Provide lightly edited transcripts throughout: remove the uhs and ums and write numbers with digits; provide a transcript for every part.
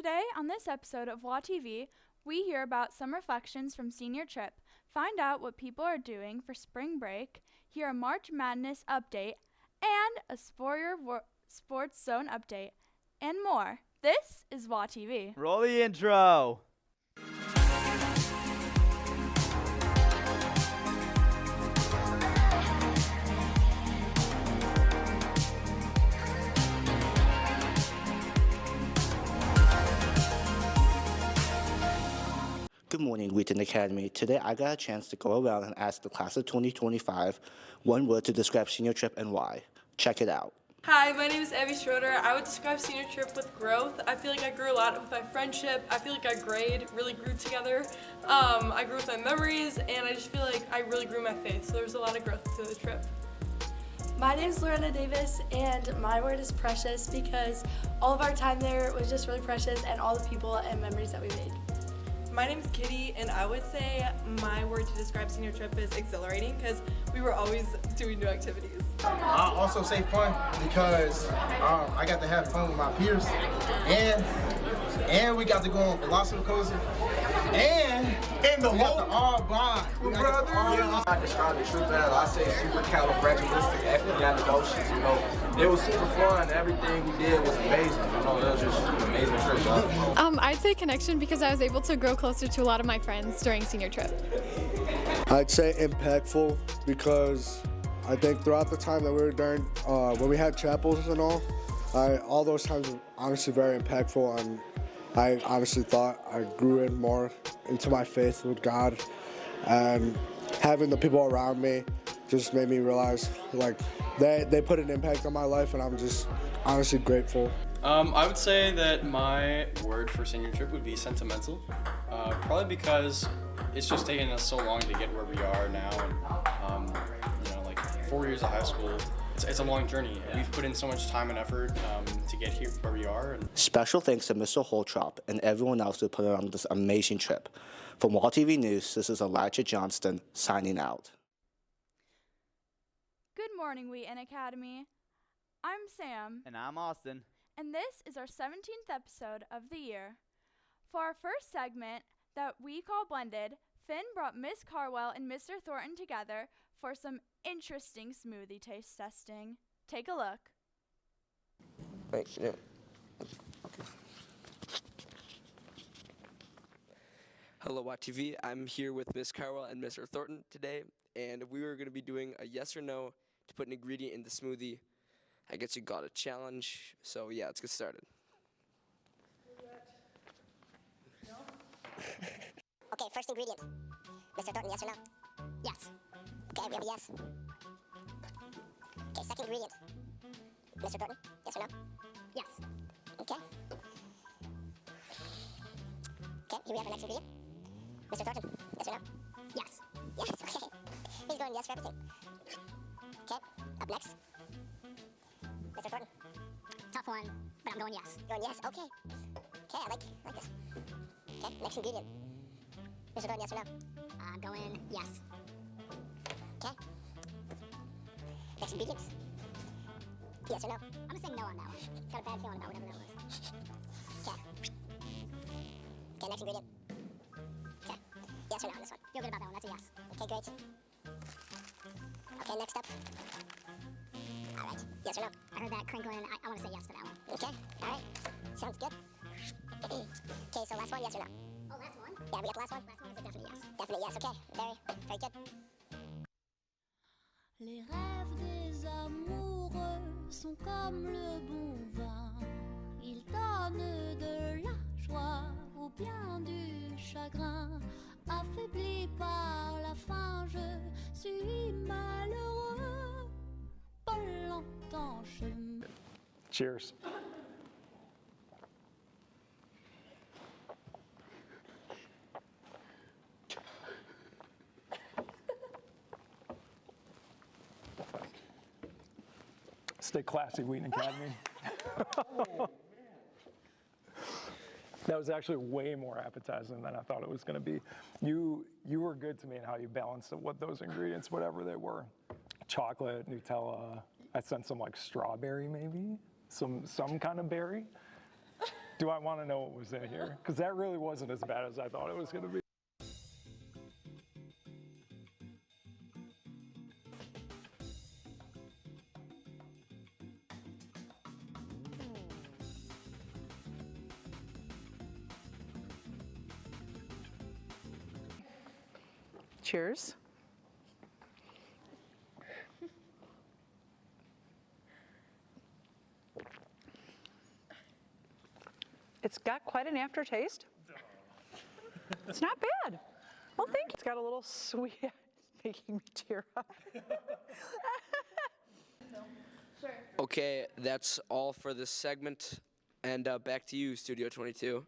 Today, on this episode of WAtv, we hear about some reflections from senior trip, find out what people are doing for spring break, hear a March Madness update, and a Sports Zone update, and more. This is WAtv. Roll the intro. Good morning, Wheaton Academy. Today I got a chance to go around and ask the class of 2025 one word to describe senior trip and why. Check it out. Hi, my name is Abby Schroeder. I would describe senior trip with growth. I feel like I grew a lot with my friendship. I feel like our grade really grew together. I grew with my memories, and I just feel like I really grew my faith. So there was a lot of growth to the trip. My name is Lorena Davis, and my word is precious because all of our time there was just really precious, and all the people and memories that we made. My name is Kitty, and I would say my word to describe senior trip is exhilarating because we were always doing new activities. I'll also say fun because I got to have fun with my peers, and we got to go on philosophical and the whole all bond. I describe the trip as I say supercalifragilisticexpialidocious. You know, it was super fun. Everything we did was amazing. You know, it was just an amazing trip. I'd say connection because I was able to grow closer to a lot of my friends during senior trip. I'd say impactful because I think throughout the time that we were during, when we had chapels and all those times were honestly very impactful, and I honestly thought I grew in more into my faith with God, and having the people around me just made me realize like they put an impact on my life, and I'm just honestly grateful. I would say that my word for senior trip would be sentimental, probably because it's just taken us so long to get where we are now, and 4 years of high school. It's a long journey, and we've put in so much time and effort to get here where we are. Special thanks to Mr. Holtrop and everyone else who put on this amazing trip. From WAtv News, this is Elijah Johnston signing out. Good morning, Wheaton Academy. I'm Sam. And I'm Austin. And this is our 17th episode of the year. For our first segment that we call Blended, Finn brought Miss Carwell and Mr. Thornton together for some interesting smoothie taste testing. Take a look. Thanks, yeah. Hello, WATv. I'm here with Miss Carwell and Mr. Thornton today, and we are going to be doing a yes or no to put an ingredient in the smoothie. I guess you got a challenge, so yeah, let's get started. Okay, first ingredient. Mr. Thornton, yes or no? Yes. Okay, we have a yes. Okay, second ingredient. Mr. Thornton, yes or no? Yes. Okay. Okay, here we have our next ingredient. Mr. Thornton, yes or no? Yes. Yes, okay. He's going yes for everything. Okay, up next. Mr. Thornton. Tough one, but I'm going yes. Going yes, okay. Okay, I like this. Okay, next ingredient. Mr. Thornton, yes or no? I'm going yes. Okay. Next ingredient. Yes or no? I'm gonna say no on that one. Got a bad feeling about whatever that was. Okay. Okay, next ingredient. Okay. Yes or no on this one? Feel good about that one, that's a yes. Okay, great. Okay, next up. Alright, yes or no? I heard that crinkling, I wanna say yes to that one. Okay, alright. Sounds good. Okay, so last one, yes or no? Oh, last one? Yeah, we got the last one. Last one is a definite yes. Definite yes, okay. Very good. Les rêves des amoureux sont comme le bon vin. Ils donnent de la joie ou bien du chagrin. Affaibli par la faim, je suis malheureux. Pas longtemps chemin. Cheers. Stay classy, Wheaton Academy. That was actually way more appetizing than I thought it was going to be. You were good to me in how you balanced what those ingredients, whatever they were. Chocolate, Nutella. I sent some like strawberry maybe, some kind of berry. Do I want to know what was in here? Because that really wasn't as bad as I thought it was going to be. Cheers. It's got quite an aftertaste. It's not bad. Well, thank you. It's got a little sweet, making me tear up. Okay, that's all for this segment. And back to you, Studio 22.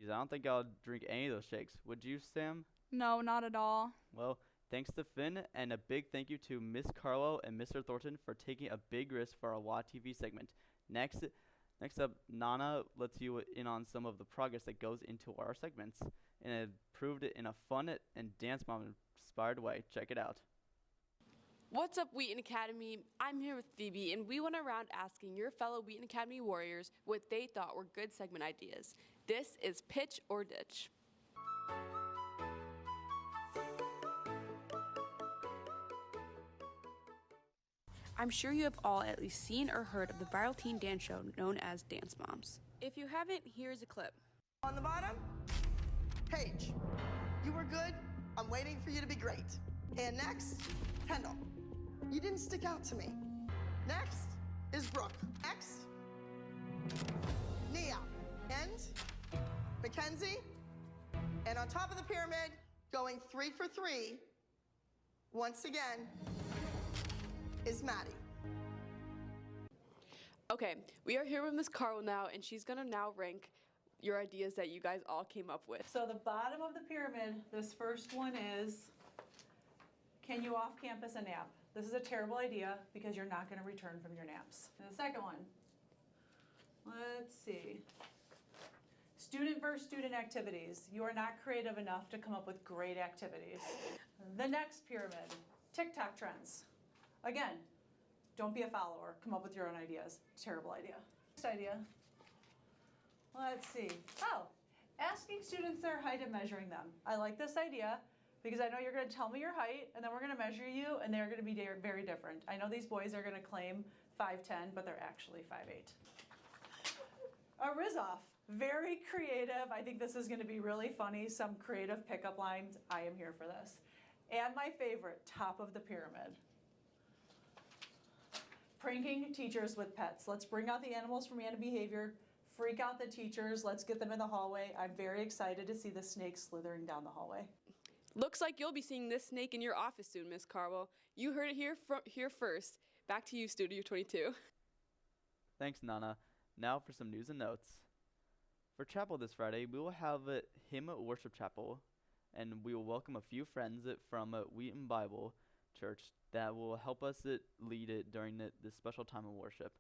I don't think I'll drink any of those shakes. Would you, Sam? No, not at all. Well, thanks to Finn, and a big thank you to Miss Carlo and Mr. Thornton for taking a big risk for our WAtv segment. Next up, Nana lets you in on some of the progress that goes into our segments, and it proved it in a fun and dance mom-inspired way. Check it out. What's up, Wheaton Academy? I'm here with Phoebe, and we went around asking your fellow Wheaton Academy warriors what they thought were good segment ideas. This is Pitch or Ditch. I'm sure you have all at least seen or heard of the viral teen dance show known as Dance Moms. If you haven't, here's a clip. On the bottom, Paige. You were good. I'm waiting for you to be great. And next, Kendall. You didn't stick out to me. Next is Brooke. Next, Nia. And Mackenzie. And on top of the pyramid, going 3 for 3, once again, is Maddie. Okay, we are here with Miss Carl now, and she's gonna now rank your ideas that you guys all came up with. So the bottom of the pyramid, this first one is, can you off campus a nap? This is a terrible idea because you're not gonna return from your naps. And the second one, let's see. Student versus student activities. You are not creative enough to come up with great activities. The next pyramid, TikTok trends. Again, don't be a follower. Come up with your own ideas. Terrible idea. Next idea. Let's see. Oh, asking students their height and measuring them. I like this idea because I know you're going to tell me your height, and then we're going to measure you, and they're going to be very different. I know these boys are going to claim 5'10", but they're actually 5'8". A Riz-Off. Very creative. I think this is going to be really funny. Some creative pickup lines. I am here for this. And my favorite, top of the pyramid. Pranking teachers with pets. Let's bring out the animals from random behavior, freak out the teachers, let's get them in the hallway. I'm very excited to see the snake slithering down the hallway. Looks like you'll be seeing this snake in your office soon, Miss Carwell. You heard it here first. Back to you, Studio 22. Thanks, Nana. Now for some news and notes. For chapel this Friday, we will have a hymn worship chapel, and we will welcome a few friends from Wheaton Bible Church that will help us lead it during this special time of worship.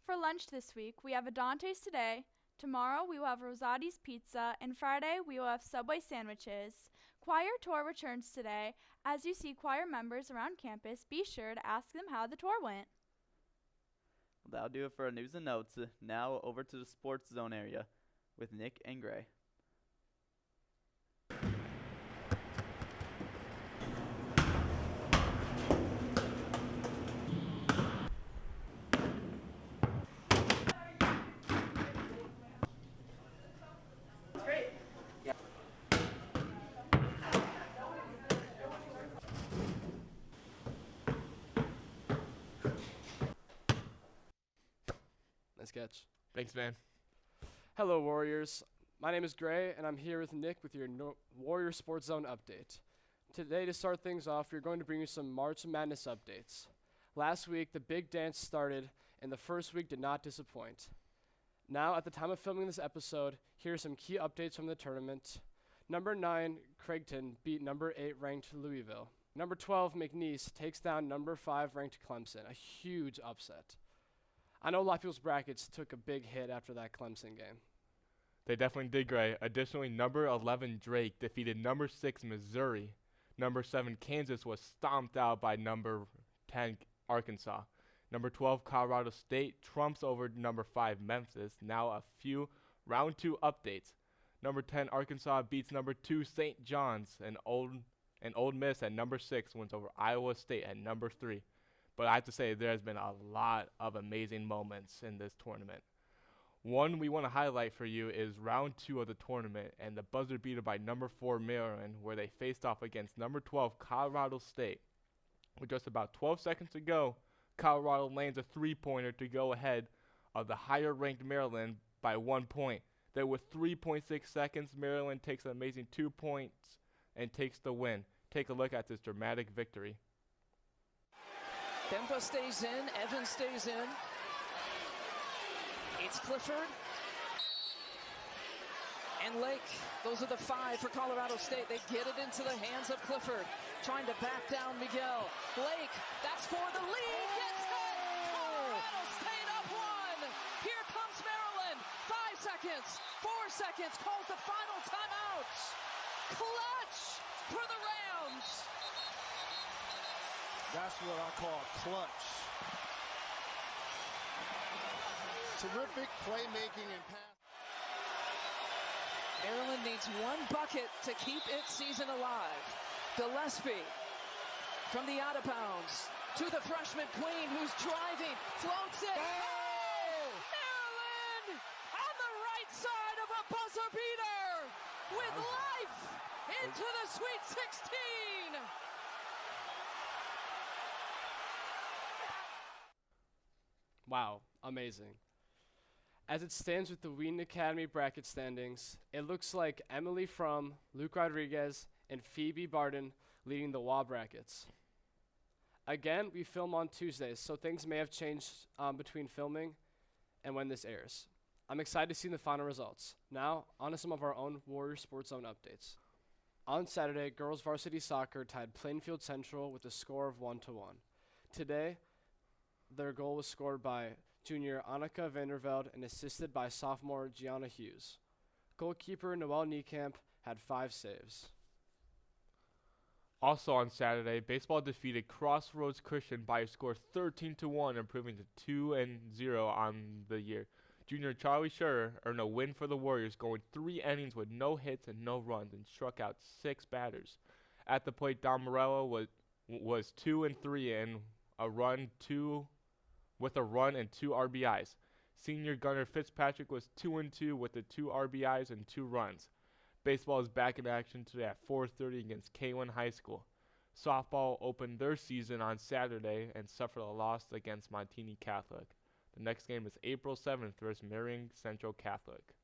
For lunch this week, we have a Dante's today. Tomorrow, we will have Rosati's Pizza, and Friday, we will have Subway sandwiches. Choir tour returns today. As you see choir members around campus, be sure to ask them how the tour went. Well, that'll do it for our news and notes. Now over to the sports zone area with Nick and Gray. Nice catch. Thanks, man. Hello, Warriors. My name is Gray, and I'm here with Nick with your Warrior Sports Zone update. Today, to start things off, we're going to bring you some March Madness updates. Last week, the big dance started, and the first week did not disappoint. Now, at the time of filming this episode, here are some key updates from the tournament. Number 9, Craigton beat number 8 ranked Louisville. Number 12, McNeese takes down number 5 ranked Clemson, a huge upset. I know a lot of people's brackets took a big hit after that Clemson game. They definitely did, Gray. Additionally, number 11 Drake defeated number 6 Missouri. Number 7 Kansas was stomped out by number 10 Arkansas. Number 12, Colorado State trumps over number 5, Memphis. Now a few round 2 updates. Number 10, Arkansas beats number 2, St. John's, and Old Miss at number 6 wins over Iowa State at number 3. But I have to say, there has been a lot of amazing moments in this tournament. One we want to highlight for you is round 2 of the tournament and the buzzer beater by number 4, Maryland, where they faced off against number 12, Colorado State. With just about 12 seconds to go, Colorado lands a 3-pointer to go ahead of the higher-ranked Maryland by 1 point. Then with 3.6 seconds, Maryland takes an amazing 2 points and takes the win. Take a look at this dramatic victory. Dempa stays in, Evans stays in. It's Clifford and Lake. Those are the 5 for Colorado State. They get it into the hands of Clifford, trying to back down Miguel. Lake, that's for the lead. Gets it. Colorado State up 1. Here comes Maryland. 5 seconds, 4 seconds. Calls the final timeout. Clutch for the Rams. That's what I call clutch. Terrific playmaking and pass. Maryland needs 1 bucket to keep its season alive. Gillespie from the out of bounds to the freshman Queen, who's driving, floats it. Oh! Maryland on the right side of a buzzer beater with life into the Sweet 16. Wow, amazing. As it stands with the Wheaton Academy bracket standings, it looks like Emily Frum, Luke Rodriguez, and Phoebe Barden leading the WA brackets. Again, we film on Tuesdays, so things may have changed between filming and when this airs. I'm excited to see the final results. Now, on to some of our own Warrior Sports Zone updates. On Saturday, girls varsity soccer tied Plainfield Central with a score of 1-1. Today, their goal was scored by junior Annika Vanderveld and assisted by sophomore Gianna Hughes. Goalkeeper Noelle Niekamp had 5 saves. Also on Saturday, baseball defeated Crossroads Christian by a score 13-1, improving to 2-0 on the year. Junior Charlie Scherer earned a win for the Warriors, going 3 innings with no hits and no runs, and struck out 6 batters. At the plate, Don Morello was 2-3 and a run and 2 RBIs. Senior Gunnar Fitzpatrick was 2-2 with the 2 RBIs and 2 runs. Baseball is back in action today at 4:30 against K1 High School. Softball opened their season on Saturday and suffered a loss against Montini Catholic. The next game is April 7th versus Marion Central Catholic.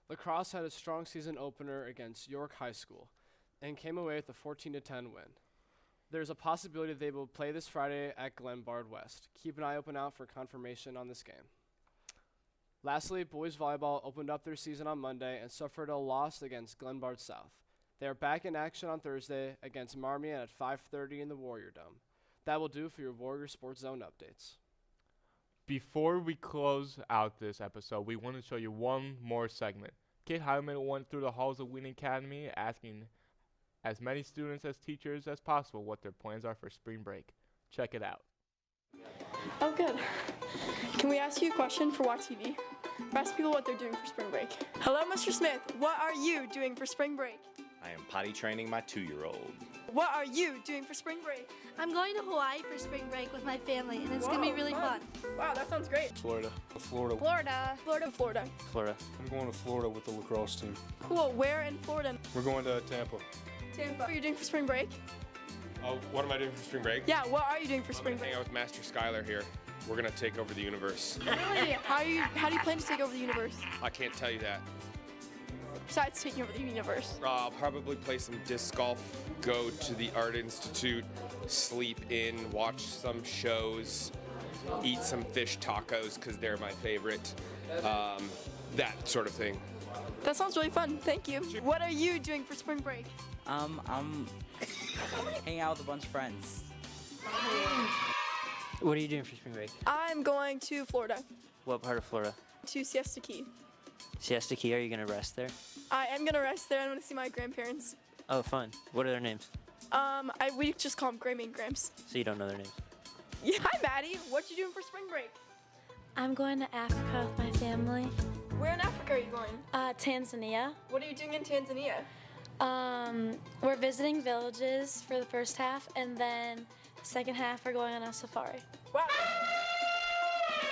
Lacrosse had a strong season opener against York High School and came away with a 14-10 win. There's a possibility they will play this Friday at Glenbard West. Keep an eye open out for confirmation on this game. Lastly, boys volleyball opened up their season on Monday and suffered a loss against Glenbard South. They are back in action on Thursday against Marmion at 5:30 in the Warrior Dome. That will do for your Warrior Sports Zone updates. Before we close out this episode, we want to show you one more segment. Kate Hyman went through the halls of Wheaton Academy asking as many students as teachers as possible what their plans are for spring break. Check it out. Oh, good. Can we ask you a question for WATv? Ask people what they're doing for spring break. Hello, Mr. Smith. What are you doing for spring break? I am potty training my 2-year-old. What are you doing for spring break? I'm going to Hawaii for spring break with my family, and it's going to be really fun. Wow, that sounds great. Florida. Florida. Florida. I'm going to Florida with the lacrosse team. Cool. Where in Florida? We're going to Tampa. What are you doing for spring break? What am I doing for spring break? Yeah, what are you doing for spring break? Hang out with Master Skylar here. We're gonna take over the universe. Really? How do you plan to take over the universe? I can't tell you that. Besides taking over the universe. I'll probably play some disc golf, go to the Art Institute, sleep in, watch some shows, eat some fish tacos because they're my favorite. That sort of thing. That sounds really fun. Thank you. What are you doing for spring break? I'm hanging out with a bunch of friends. What are you doing for spring break? I'm going to Florida. What part of Florida? To Siesta Key. Siesta Key, are you gonna rest there? I am gonna rest there. I'm gonna see my grandparents. Oh, fun. What are their names? We just call them Grammy and Gramps. So you don't know their names? Yeah. Hi, Maddie. What you doing for spring break? I'm going to Africa with my family. Where in Africa are you going? Tanzania. What are you doing in Tanzania? We're visiting villages for the first half, and then the second half we're going on a safari. Wow.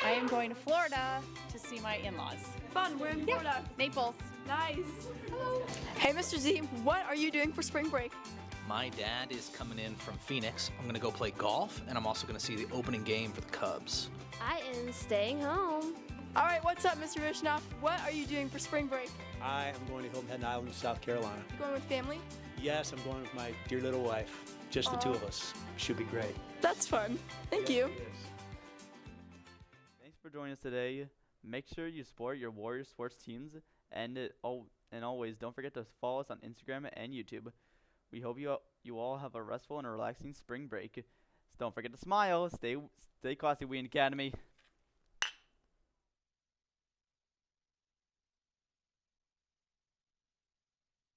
I am going to Florida to see my in-laws. Fun. We're in Florida. Naples. Nice. Hello. Hey, Mr. Z. What are you doing for spring break? My dad is coming in from Phoenix. I'm going to go play golf, and I'm also going to see the opening game for the Cubs. I am staying home. All right, what's up, Mr. Vishnoff? What are you doing for spring break? I am going to Hilton Head Island, South Carolina. Going with family? Yes, I'm going with my dear little wife. Just the two of us. Should be great. That's fun. Thank you. Thanks for joining us today. Make sure you support your Warrior sports teams, and always don't forget to follow us on Instagram and YouTube. We hope you all have a restful and relaxing spring break. So don't forget to smile. Stay classy, Wheaton Academy.